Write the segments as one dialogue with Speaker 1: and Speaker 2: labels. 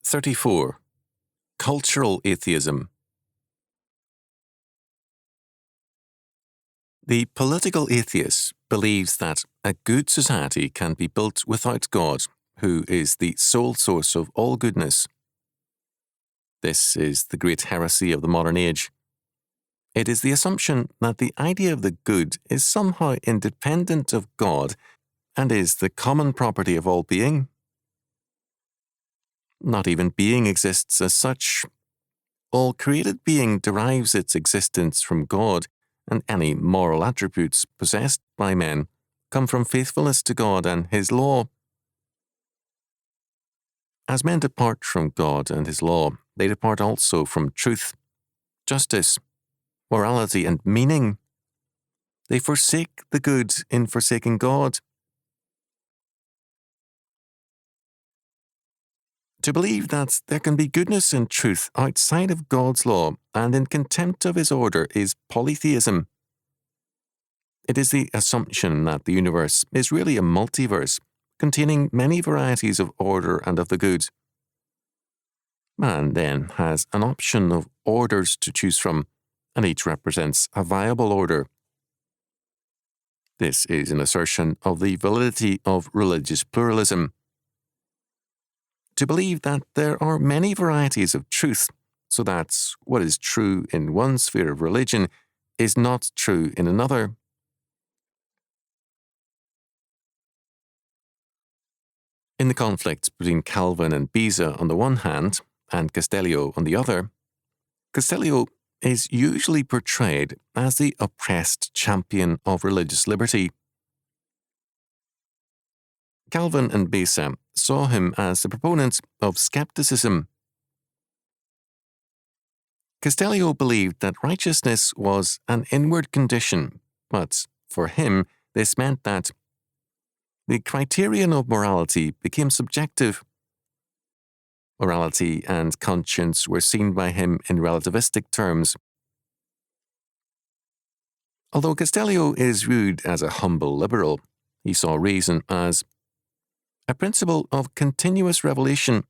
Speaker 1: 34. Cultural Atheism. The political atheist believes that a good society can be built without God, who is the sole source of all goodness. This is the great heresy of the modern age. It is the assumption that the idea of the good is somehow independent of God and is the common property of all being. Not even being exists as such. All created being derives its existence from God, and any moral attributes possessed by men come from faithfulness to God and His law. As men depart from God and His law, they depart also from truth, justice, morality, and meaning. They forsake the good in forsaking God. To believe that there can be goodness and truth outside of God's law and in contempt of His order is polytheism. It is the assumption that the universe is really a multiverse, containing many varieties of order and of the good. Man then has an option of orders to choose from, and each represents a viable order. This is an assertion of the validity of religious pluralism. To believe that there are many varieties of truth, so that what is true in one sphere of religion is not true in another. In the conflict between Calvin and Beza on the one hand, and Castellio on the other, Castellio is usually portrayed as the oppressed champion of religious liberty. Calvin and Beza saw him as the proponent of skepticism. Castellio believed that righteousness was an inward condition, but for him this meant that the criterion of morality became subjective. Morality and conscience were seen by him in relativistic terms. Although Castellio is viewed as a humble liberal, he saw reason as a principle of continuous revelation,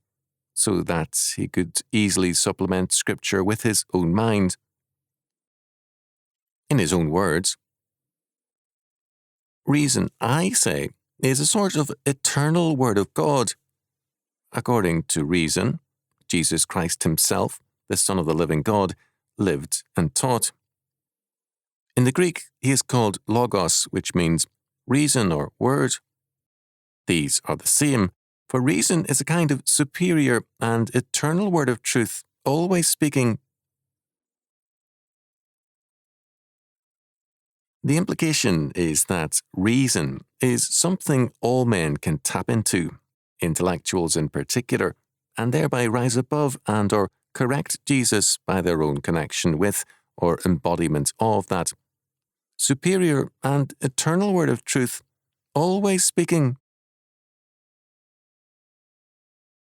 Speaker 1: so that he could easily supplement Scripture with his own mind. In his own words, reason, I say, is a sort of eternal word of God. According to reason, Jesus Christ Himself, the Son of the living God, lived and taught. In the Greek, He is called logos, which means reason or word. These are the same, for reason is a kind of superior and eternal word of truth, always speaking. The implication is that reason is something all men can tap into, intellectuals in particular, and thereby rise above and or correct Jesus by their own connection with or embodiment of that superior and eternal word of truth, always speaking.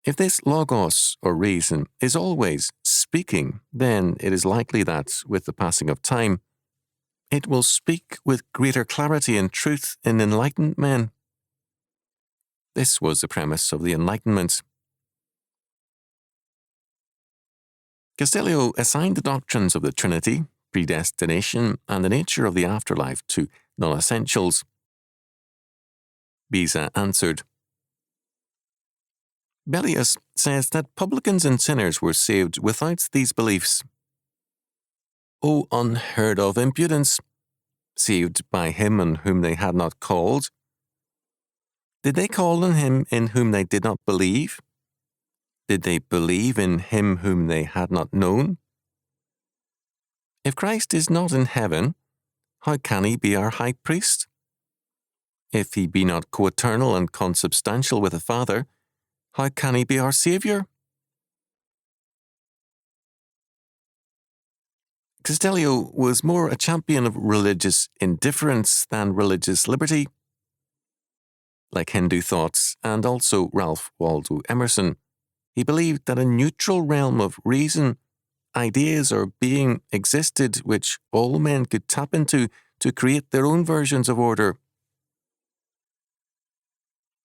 Speaker 1: If this logos, or reason, is always speaking, then it is likely that, with the passing of time, it will speak with greater clarity and truth in enlightened men. This was the premise of the Enlightenment. Castellio assigned the doctrines of the Trinity, predestination, and the nature of the afterlife to non-essentials. Beza answered, Bellius says that publicans and sinners were saved without these beliefs. O unheard of impudence! Saved by him on whom they had not called? Did they call on him in whom they did not believe? Did they believe in him whom they had not known? If Christ is not in heaven, how can he be our high priest? If he be not co-eternal and consubstantial with the Father, how can he be our Saviour? Castellio was more a champion of religious indifference than religious liberty. Like Hindu thoughts and also Ralph Waldo Emerson, he believed that a neutral realm of reason, ideas, or being existed which all men could tap into to create their own versions of order.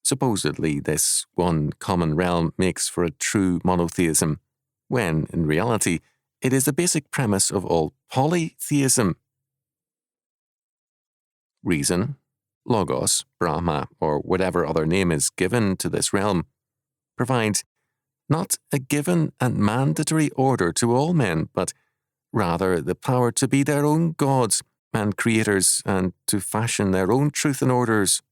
Speaker 1: Supposedly, this one common realm makes for a true monotheism, when, in reality, it is the basic premise of all polytheism. Reason, Logos, Brahma, or whatever other name is given to this realm, provides not a given and mandatory order to all men, but rather the power to be their own gods and creators and to fashion their own truth and orders.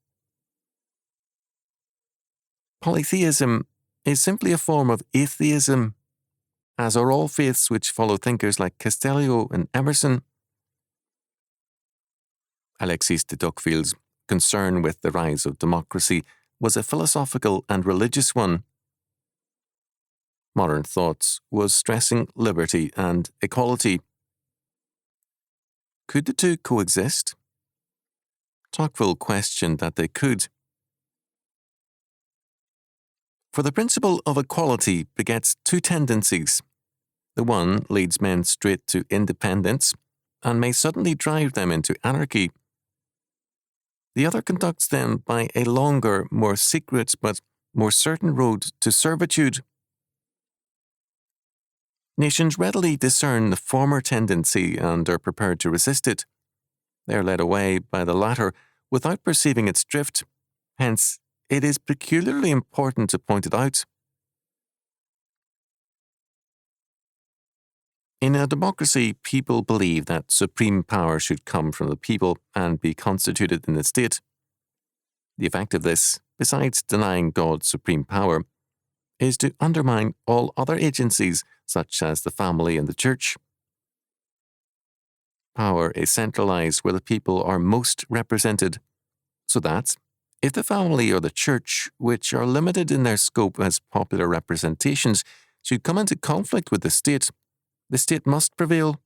Speaker 1: Polytheism is simply a form of atheism, as are all faiths which follow thinkers like Castellio and Emerson. Alexis de Tocqueville's concern with the rise of democracy was a philosophical and religious one. Modern thought was stressing liberty and equality. Could the two coexist? Tocqueville questioned that they could. For the principle of equality begets two tendencies. The one leads men straight to independence and may suddenly drive them into anarchy. The other conducts them by a longer, more secret but more certain road to servitude. Nations readily discern the former tendency and are prepared to resist it. They are led away by the latter without perceiving its drift. Hence, it is peculiarly important to point it out. In a democracy, people believe that supreme power should come from the people and be constituted in the state. The effect of this, besides denying God's supreme power, is to undermine all other agencies, such as the family and the church. Power is centralized where the people are most represented, so that, if the family or the church, which are limited in their scope as popular representations, should come into conflict with the state must prevail.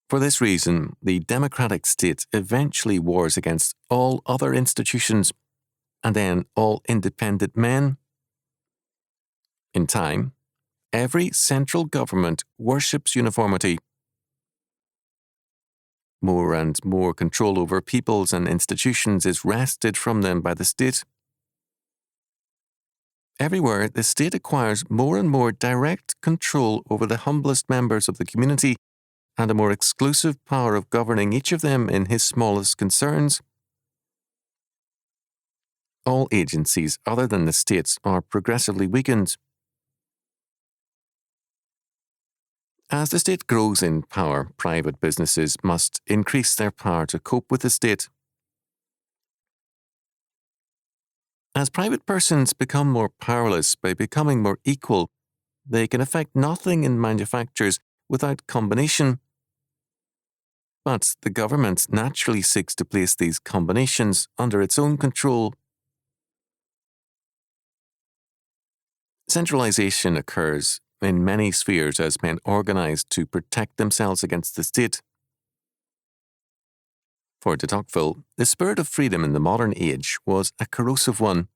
Speaker 1: For this reason, the democratic state eventually wars against all other institutions, and then all independent men. In time, every central government worships uniformity. More and more control over peoples and institutions is wrested from them by the state. Everywhere, the state acquires more and more direct control over the humblest members of the community and a more exclusive power of governing each of them in his smallest concerns. All agencies other than the state are progressively weakened. As the state grows in power, private businesses must increase their power to cope with the state. As private persons become more powerless by becoming more equal, they can effect nothing in manufactures without combination. But the government naturally seeks to place these combinations under its own control. Centralization occurs in many spheres as men organize to protect themselves against the state. For de Tocqueville, the spirit of freedom in the modern age was a corrosive one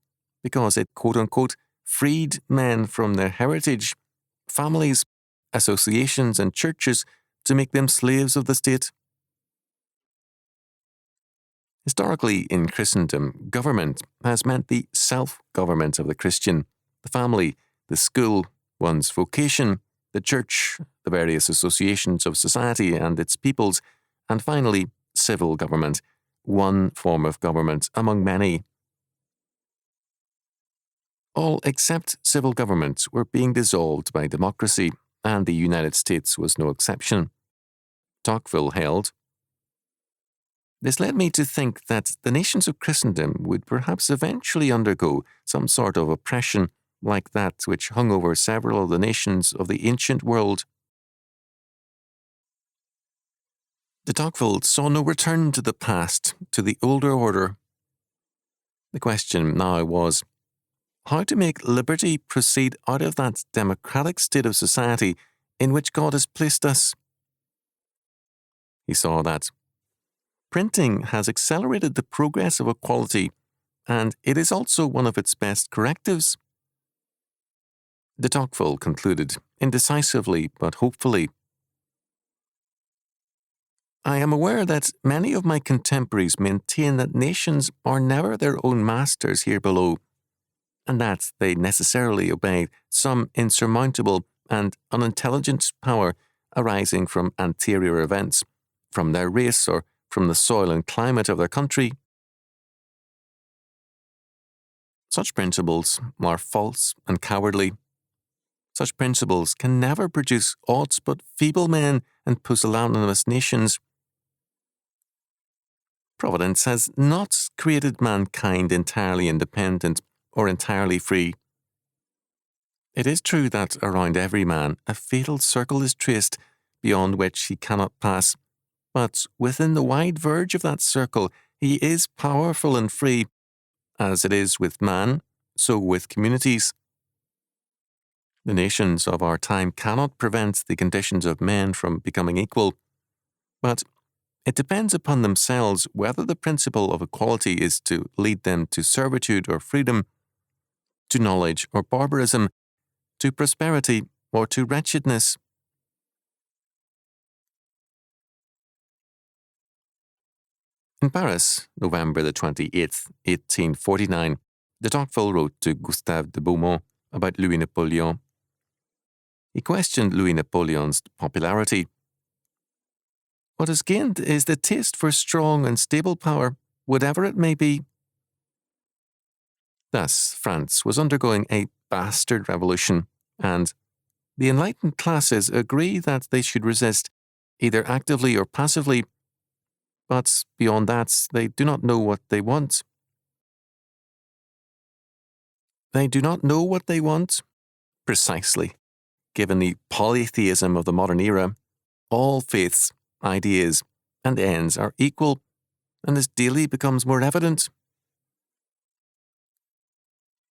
Speaker 1: because it quote-unquote freed men from their heritage, families, associations and churches to make them slaves of the state. Historically, in Christendom, government has meant the self-government of the Christian, the family, the school, one's vocation, the church, the various associations of society and its peoples, and finally, civil government, one form of government among many. All except civil governments were being dissolved by democracy, and the United States was no exception. Tocqueville held. This led me to think that the nations of Christendom would perhaps eventually undergo some sort of oppression like that which hung over several of the nations of the ancient world. De Tocqueville saw no return to the past, to the older order. The question now was, how to make liberty proceed out of that democratic state of society in which God has placed us. He saw that printing has accelerated the progress of equality, and it is also one of its best correctives. De Tocqueville concluded, indecisively but hopefully, I am aware that many of my contemporaries maintain that nations are never their own masters here below, and that they necessarily obey some insurmountable and unintelligent power arising from anterior events, from their race or from the soil and climate of their country. Such principles are false and cowardly. Such principles can never produce aught but feeble men and pusillanimous nations. Providence has not created mankind entirely independent or entirely free. It is true that around every man a fatal circle is traced beyond which he cannot pass, but within the wide verge of that circle he is powerful and free. As it is with man, so with communities. The nations of our time cannot prevent the conditions of men from becoming equal, but it depends upon themselves whether the principle of equality is to lead them to servitude or freedom, to knowledge or barbarism, to prosperity or to wretchedness. In Paris, November the 28th, 1849, de Tocqueville wrote to Gustave de Beaumont about Louis Napoleon. He questioned Louis Napoleon's popularity. What is gained is the taste for strong and stable power, whatever it may be. Thus, France was undergoing a bastard revolution, and the enlightened classes agree that they should resist, either actively or passively, but beyond that, they do not know what they want. They do not know what they want? Precisely. Given the polytheism of the modern era, all faiths, ideas, and ends are equal, and this daily becomes more evident.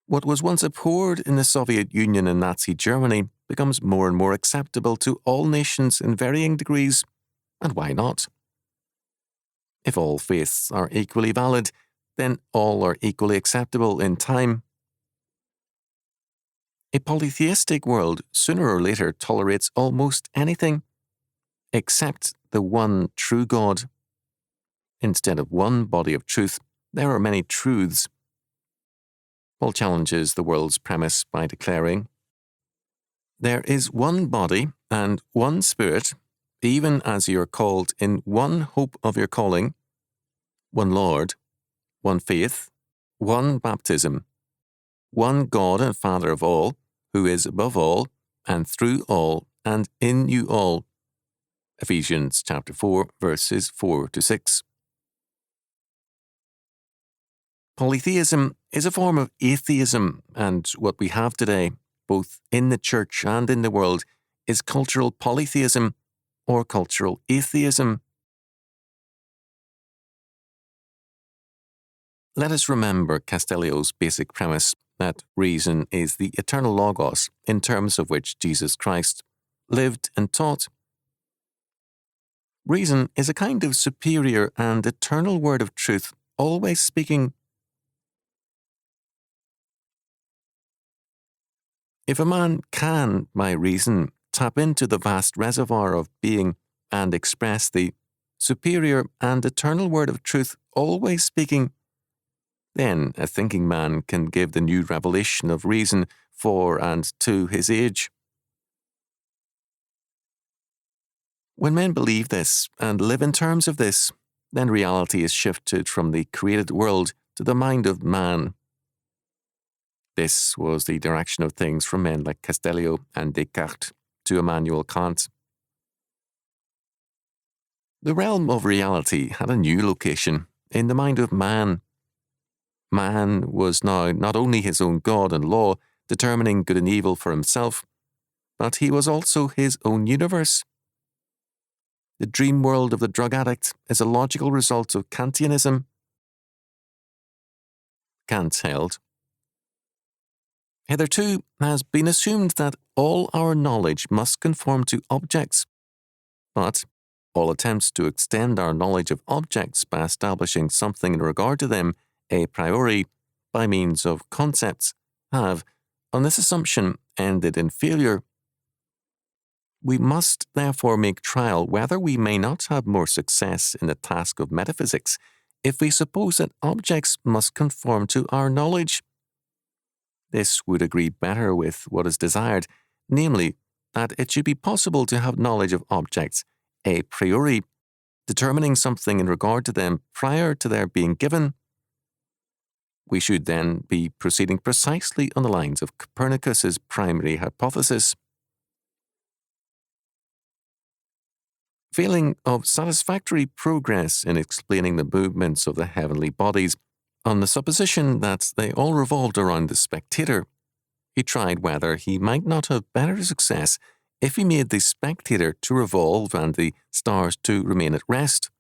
Speaker 1: What was once abhorred in the Soviet Union and Nazi Germany becomes more and more acceptable to all nations in varying degrees, and why not? If all faiths are equally valid, then all are equally acceptable in time. A polytheistic world sooner or later tolerates almost anything, except the one true God. Instead of one body of truth, there are many truths. Paul challenges the world's premise by declaring, "There is one body and one Spirit, even as you are called in one hope of your calling, one Lord, one faith, one baptism, one God and Father of all, who is above all, and through all, and in you all." Ephesians chapter 4, verses 4 to 6. Polytheism is a form of atheism, and what we have today, both in the church and in the world, is cultural polytheism or cultural atheism. Let us remember Castellio's basic premise that reason is the eternal logos in terms of which Jesus Christ lived and taught. Reason is a kind of superior and eternal word of truth, always speaking. If a man can, by reason, tap into the vast reservoir of being and express the superior and eternal word of truth, always speaking, then a thinking man can give the new revelation of reason for and to his age. When men believe this and live in terms of this, then reality is shifted from the created world to the mind of man. This was the direction of things from men like Castellio and Descartes to Immanuel Kant. The realm of reality had a new location in the mind of man. Man was now not only his own God and law, determining good and evil for himself, but he was also his own universe. The dream world of the drug addict is a logical result of Kantianism. Kant held, "Hitherto has been assumed that all our knowledge must conform to objects, but all attempts to extend our knowledge of objects by establishing something in regard to them a priori by means of concepts have, on this assumption, ended in failure. We must therefore make trial whether we may not have more success in the task of metaphysics if we suppose that objects must conform to our knowledge. This would agree better with what is desired, namely, that it should be possible to have knowledge of objects a priori, determining something in regard to them prior to their being given. We should then be proceeding precisely on the lines of Copernicus's primary hypothesis. Failing of satisfactory progress in explaining the movements of the heavenly bodies, on the supposition that they all revolved around the spectator, he tried whether he might not have better success if he made the spectator to revolve and the stars to remain at rest.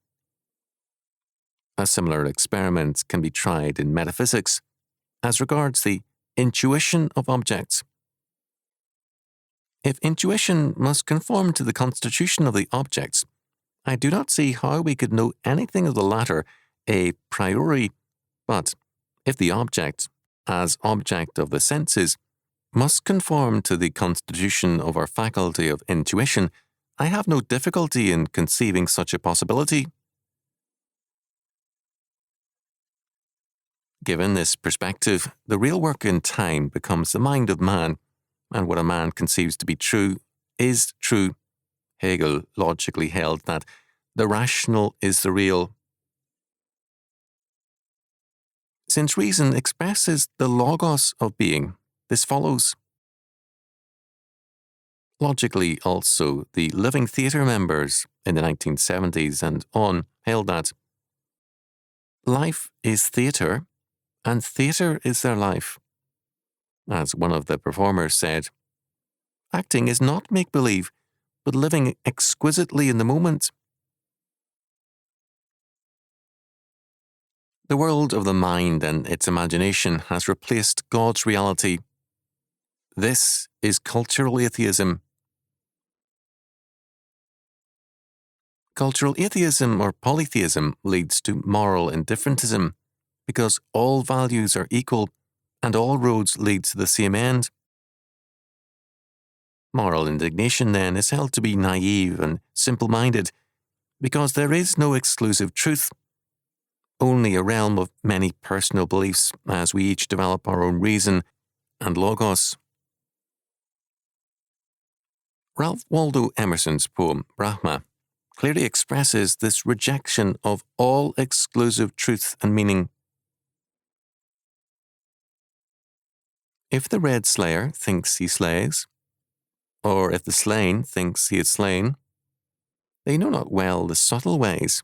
Speaker 1: A similar experiment can be tried in metaphysics as regards the intuition of objects. If intuition must conform to the constitution of the objects, I do not see how we could know anything of the latter a priori, but if the object, as object of the senses, must conform to the constitution of our faculty of intuition, I have no difficulty in conceiving such a possibility. Given this perspective, the real work in time becomes the mind of man, and what a man conceives to be true is true. Hegel logically held that the rational is the real. Since reason expresses the logos of being, this follows. Logically also, the living theatre members in the 1970s and on held that life is theatre, and theatre is their life. As one of the performers said, acting is not make-believe, but living exquisitely in the moment. The world of the mind and its imagination has replaced God's reality. This is cultural atheism. Cultural atheism or polytheism leads to moral indifferentism, because all values are equal and all roads lead to the same end. Moral indignation, then, is held to be naive and simple-minded, because there is no exclusive truth, only a realm of many personal beliefs as we each develop our own reason and logos. Ralph Waldo Emerson's poem, Brahma, clearly expresses this rejection of all exclusive truth and meaning. If the red slayer thinks he slays, or if the slain thinks he is slain, they know not well the subtle ways.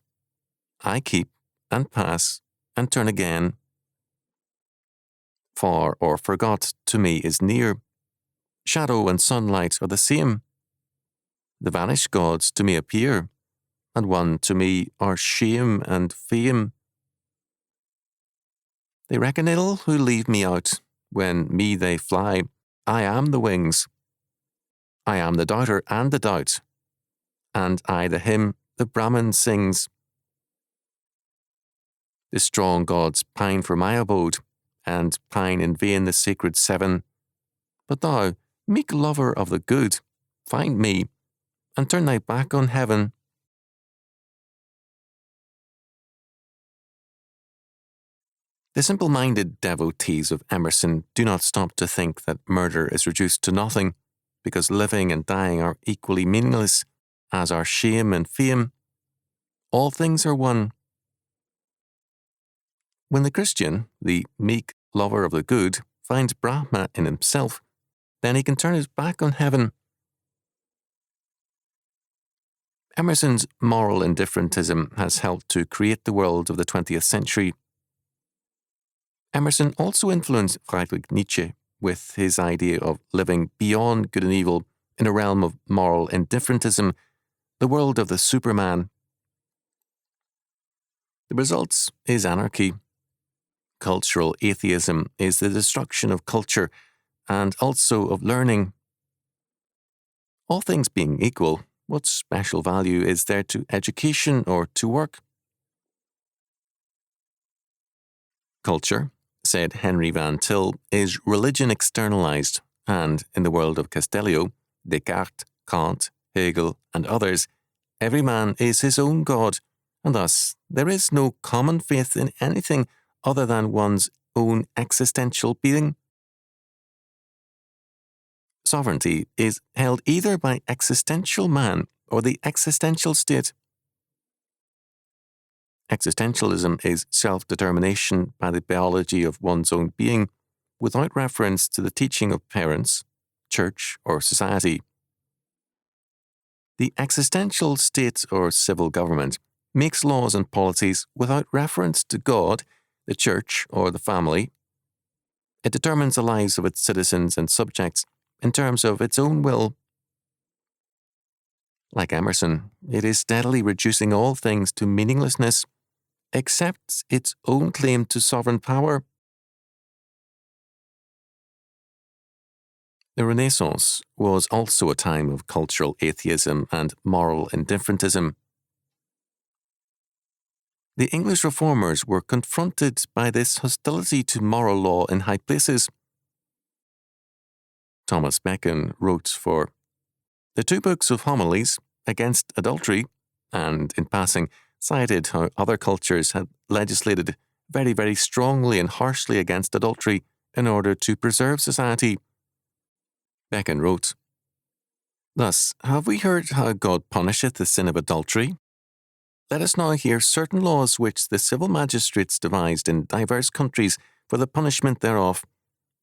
Speaker 1: I keep and pass and turn again. Far or forgot to me is near. Shadow and sunlight are the same. The vanished gods to me appear, and one to me are shame and fame. They reckon ill who leave me out. When me they fly, I am the wings. I am the doubter and the doubt, and I the hymn the Brahmin sings. The strong gods pine for my abode, and pine in vain the sacred seven. But thou, meek lover of the good, find me, and turn thy back on heaven. The simple-minded devotees of Emerson do not stop to think that murder is reduced to nothing, because living and dying are equally meaningless, as are shame and fame. All things are one. When the Christian, the meek lover of the good, finds Brahma in himself, then he can turn his back on heaven. Emerson's moral indifferentism has helped to create the world of the 20th century. Emerson also influenced Friedrich Nietzsche with his idea of living beyond good and evil in a realm of moral indifferentism, the world of the Superman. The result is anarchy. Cultural atheism is the destruction of culture and also of learning. All things being equal, what special value is there to education or to work? Culture, said Henry Van Til, is religion externalized, and in the world of Castellio, Descartes, Kant, Hegel, and others, every man is his own God, and thus there is no common faith in anything other than one's own existential being. Sovereignty is held either by existential man or the existential state. Existentialism is self-determination by the biology of one's own being, without reference to the teaching of parents, church, or society. The existential state or civil government makes laws and policies without reference to God, the church, or the family. It determines the lives of its citizens and subjects in terms of its own will. Like Emerson, it is steadily reducing all things to meaninglessness, except its own claim to sovereign power. The Renaissance was also a time of cultural atheism and moral indifferentism. The English reformers were confronted by this hostility to moral law in high places. Thomas Bacon wrote for the 2 books of homilies against adultery, and, in passing, cited how other cultures had legislated very, very strongly and harshly against adultery in order to preserve society. Bacon wrote, "Thus have we heard how God punisheth the sin of adultery. Let us now hear certain laws which the civil magistrates devised in divers countries for the punishment thereof,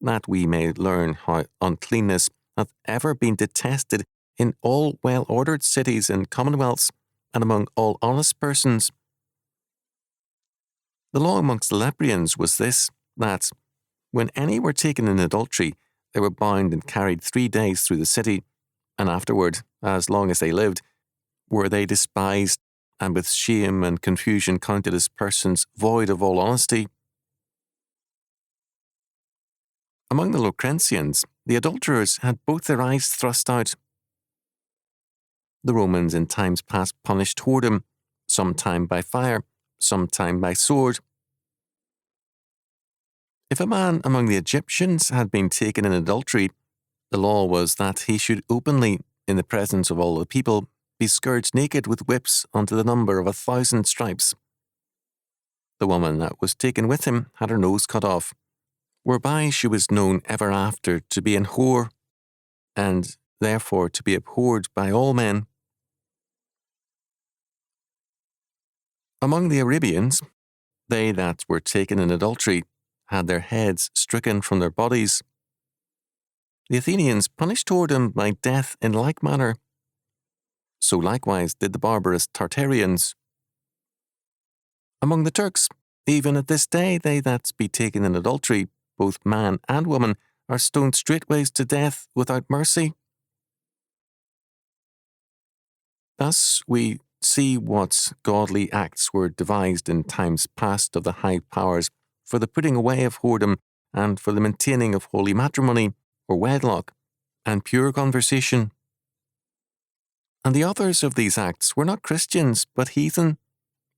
Speaker 1: that we may learn how uncleanness hath ever been detested in all well-ordered cities and commonwealths, and among all honest persons. The law amongst the Leprians was this, that, when any were taken in adultery, they were bound and carried 3 days through the city, and afterward, as long as they lived, were they despised, and with shame and confusion counted as persons void of all honesty. Among the Lucretians, the adulterers had both their eyes thrust out. The Romans in times past punished whoredom, sometime by fire, sometime by sword. If a man among the Egyptians had been taken in adultery, the law was that he should openly, in the presence of all the people, be scourged naked with whips unto the number of 1,000 stripes. The woman that was taken with him had her nose cut off, whereby she was known ever after to be an whore, and therefore to be abhorred by all men. Among the Arabians, they that were taken in adultery had their heads stricken from their bodies. The Athenians punished whoredom by death in like manner. So likewise did the barbarous Tartarians. Among the Turks, even at this day, they that be taken in adultery, both man and woman, are stoned straightways to death without mercy. Thus we see what godly acts were devised in times past of the high powers for the putting away of whoredom and for the maintaining of holy matrimony, or wedlock, and pure conversation. And the authors of these acts were not Christians, but heathen,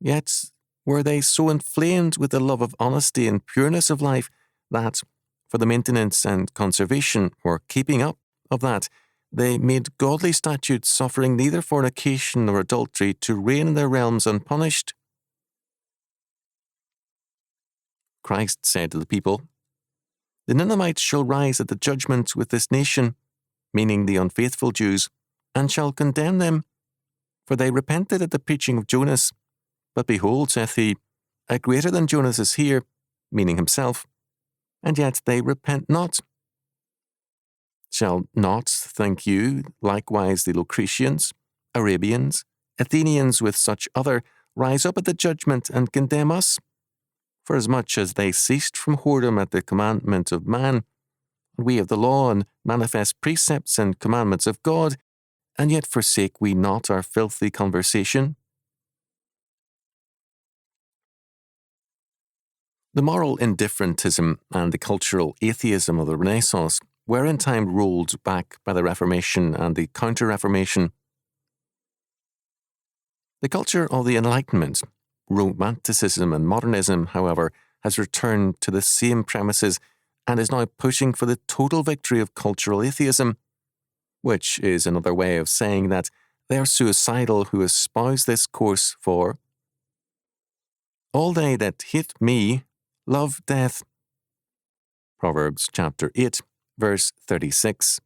Speaker 1: yet were they so inflamed with the love of honesty and pureness of life that, for the maintenance and conservation or keeping up of that, they made godly statutes suffering neither fornication nor adultery to reign in their realms unpunished. Christ said to the people, "The Ninevites shall rise at the judgment with this nation," meaning the unfaithful Jews, "and shall condemn them. For they repented at the preaching of Jonas. But behold, saith he, a greater than Jonas is here," meaning himself, "and yet they repent not. Shall not, think you, likewise the Lucretians, Arabians, Athenians with such other, rise up at the judgment and condemn us? Forasmuch as they ceased from whoredom at the commandment of man, and we of the law and manifest precepts and commandments of God, and yet forsake we not our filthy conversation." The moral indifferentism and the cultural atheism of the Renaissance were in time rolled back by the Reformation and the Counter-Reformation. The culture of the Enlightenment, Romanticism and Modernism, however, has returned to the same premises and is now pushing for the total victory of cultural atheism, which is another way of saying that They are suicidal who espouse this course, for all they that hate me love death. Proverbs chapter 8, verse 36.